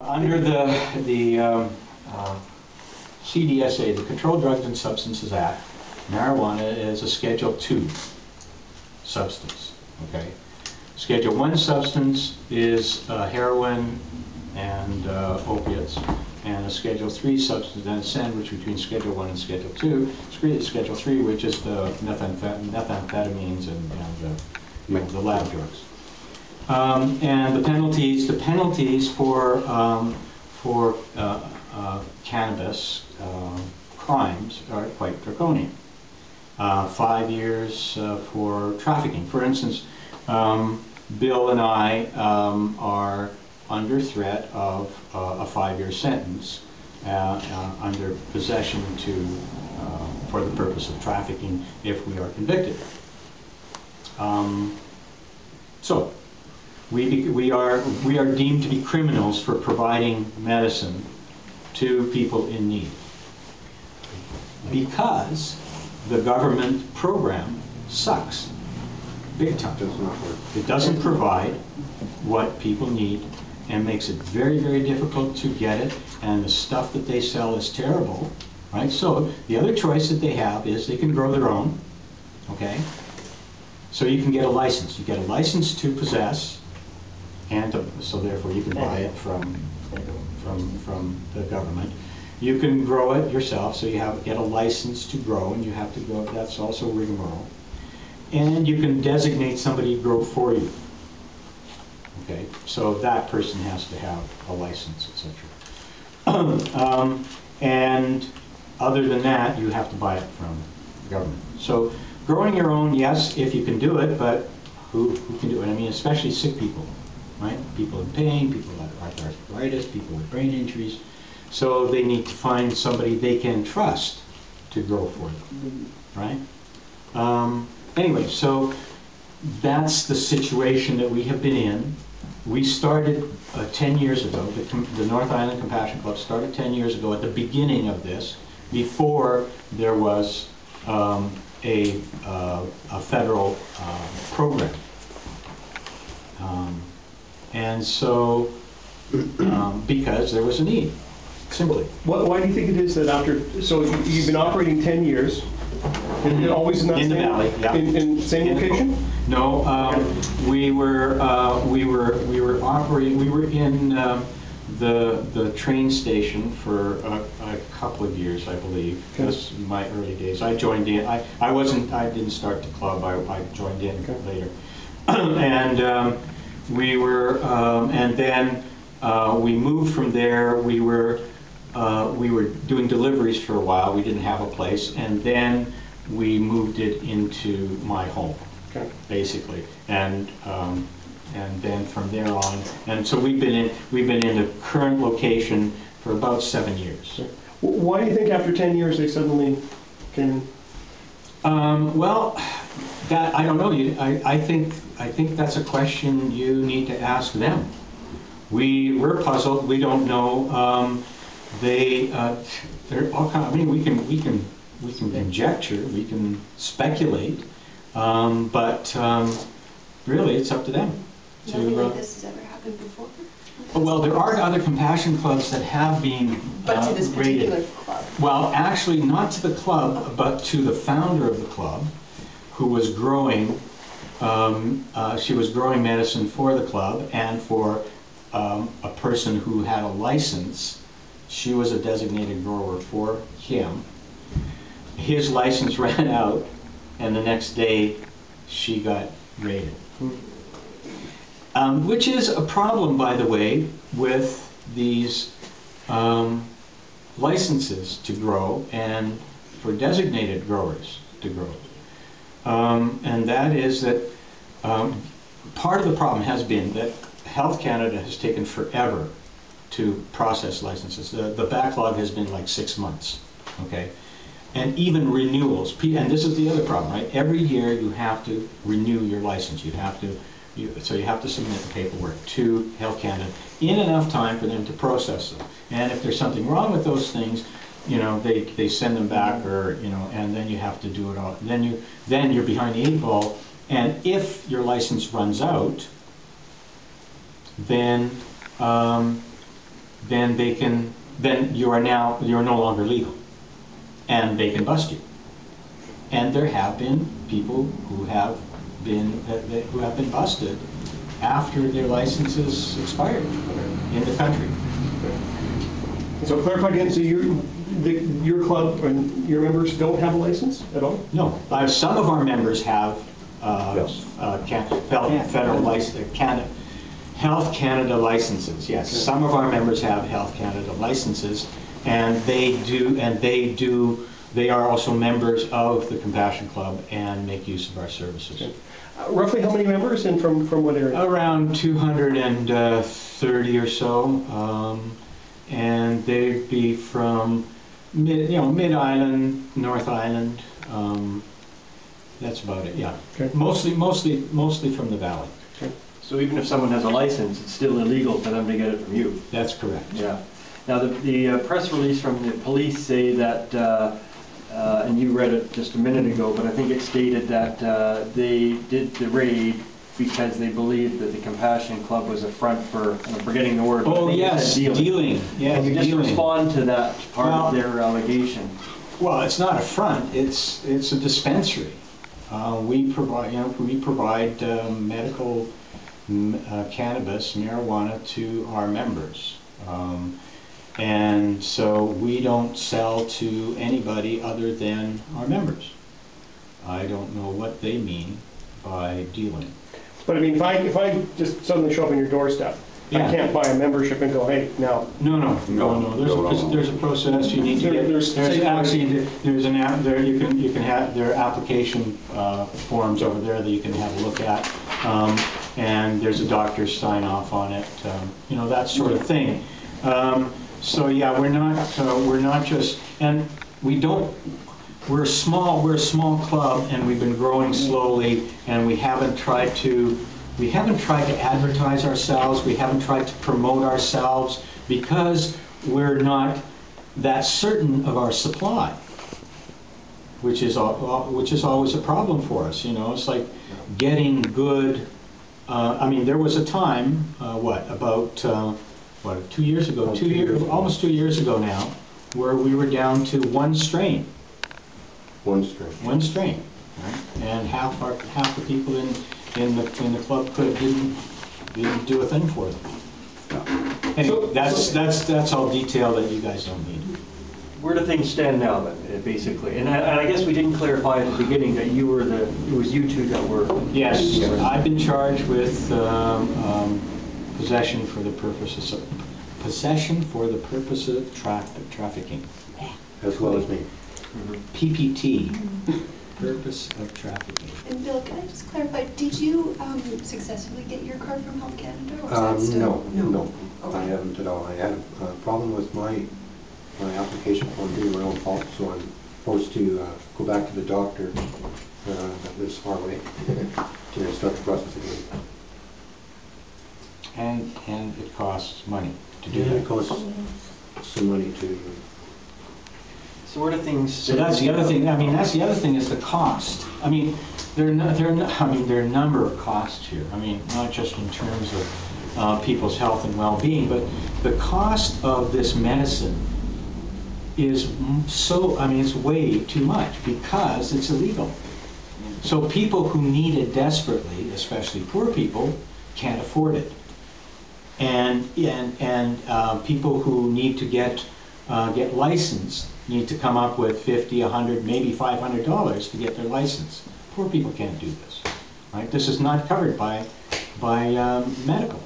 Under the CDSA, the Controlled Drugs and Substances Act, marijuana is a Schedule II substance. Okay, Schedule I substance is heroin and opiates, and a Schedule III substance, then a sandwich between Schedule I and Schedule II. Schedule III, which is the methamphetamines and the lab drugs. And the penalties for cannabis crimes are quite draconian. 5 years for trafficking. For instance, Bill and I are under threat of a 5-year sentence under possession for the purpose of trafficking if we are convicted. So we are deemed to be criminals for providing medicine to people in need, because the government program sucks big time. It doesn't provide what people need and makes it very, very difficult to get it, and the stuff that they sell is terrible, right? So the other choice that they have is they can grow their own, okay? So you can get a license. You get a license to possess, and so therefore you can buy it from the government. You can grow it yourself, so you get a license to grow, and you have to go. That's also rigmarole. And you can designate somebody to grow for you. Okay, so that person has to have a license, etc. And other than that, you have to buy it from the government. So growing your own, yes, if you can do it, but who can do it? I mean, especially sick people, right? People in pain, people with arthritis, people with brain injuries. So they need to find somebody they can trust to grow for them, right? Anyway, so that's the situation that we have been in. We started 10 years ago. The North Island Compassion Club started 10 years ago at the beginning of this, before there was a federal program. And so, because there was a need, simply. Why do you think it is that after, so you've been operating 10 years, and always in that in the valley, yeah. In same location? No, we were operating. We were in the train station for a couple of years, I believe. Okay. That's my early days. I joined in. I didn't start the club. I joined in later, and we were, and then we moved from there. We were doing deliveries for a while. We didn't have a place, and then we moved it into my home, basically, and then from there on, and so we've been in the current location for about 7 years. Why do you think after 10 years they suddenly came in? Well, that I don't know. I think that's a question you need to ask them. We're puzzled. We don't know. They're all kind of, I mean, we can conjecture, we can speculate, but really it's up to them. Nothing like this has ever happened before? Well, there are other compassion clubs that have been but to this particular rated. club? Well, actually not to the club, but to the founder of the club, who was growing, she was growing medicine for the club and for a person who had a license. She was a designated grower for him. His license ran out, and the next day she got raided. Which is a problem, by the way, with these licenses to grow and for designated growers to grow. And that is that part of the problem has been that Health Canada has taken forever to process licenses. The backlog has been like 6 months, okay? And even renewals, and this is the other problem, right? Every year you have to renew your license. So you have to submit the paperwork to Health Canada in enough time for them to process them. And if there's something wrong with those things, you know, they send them back, or, you know, and then you have to do it all. Then you're behind the 8 ball. And if your license runs out, then then you're no longer legal, and they can bust you. And there have been people who have been busted after their licenses expired in the country. So clarify again, so your club and your members don't have a license at all? No, some of our members have federal license, Health Canada licenses. Yes, some of our members have Health Canada licenses, and they are also members of the Compassion Club and make use of our services. Okay. Roughly how many members and from what area? Around 230 or so, and they'd be from Mid-Island, North Island. That's about it. Yeah, okay. Mostly from the Valley. Okay. So even if someone has a license, it's still illegal for them to get it from you? That's correct. Yeah. Now the press release from the police say that, and you read it just a minute ago, but I think it stated that they did the raid because they believed that the Compassion Club was a front for, I'm forgetting the word. Oh yes, dealing. Yeah, Can you just respond to that part of their allegation? Well, it's not a front. It's a dispensary. We provide medical cannabis, marijuana to our members. And so we don't sell to anybody other than our members. I don't know what they mean by dealing. But I mean, if I just suddenly show up on your doorstep, Yeah. I can't buy a membership and go, hey, now. No. There's a process you need to get. There are application forms over there that you can have a look at, and there's a doctor's sign off on it, that sort of thing. So yeah, we're not just, and we don't. We're a small club, and we've been growing slowly, and we haven't tried to advertise ourselves. We haven't tried to promote ourselves because we're not that certain of our supply, which is always a problem for us. It's like getting good. I mean, there was a time, about 2 years ago, almost 2 years ago now, where we were down to one strain. One strain, right? And half the people in the club didn't do a thing for them. Anyway, that's all detail that you guys don't need. Where do things stand now then, basically? And I guess we didn't clarify at the beginning that it was you two that were. Yes, I've been charged with possession for the purpose of trafficking. As well as me. PPT, purpose of trafficking. And Bill, can I just clarify, did you successfully get your card from Health Canada? Or is that still? No, Okay. I haven't at all. I had a problem with my application form being my own fault, so I'm forced to go back to the doctor that lives far away to start the process again. And it costs money to do Yeah, that. it costs some money to. So where do things? So that's the other thing. I mean, that's the other thing is the cost. I mean, there are a number of costs here. I mean, not just in terms of people's health and well-being, but the cost of this medicine is it's way too much because it's illegal. So people who need it desperately, especially poor people, can't afford it. And people who need to get licensed need to come up with $50, $100, maybe $500 to get their license. Poor people can't do this. Right? This is not covered by medical.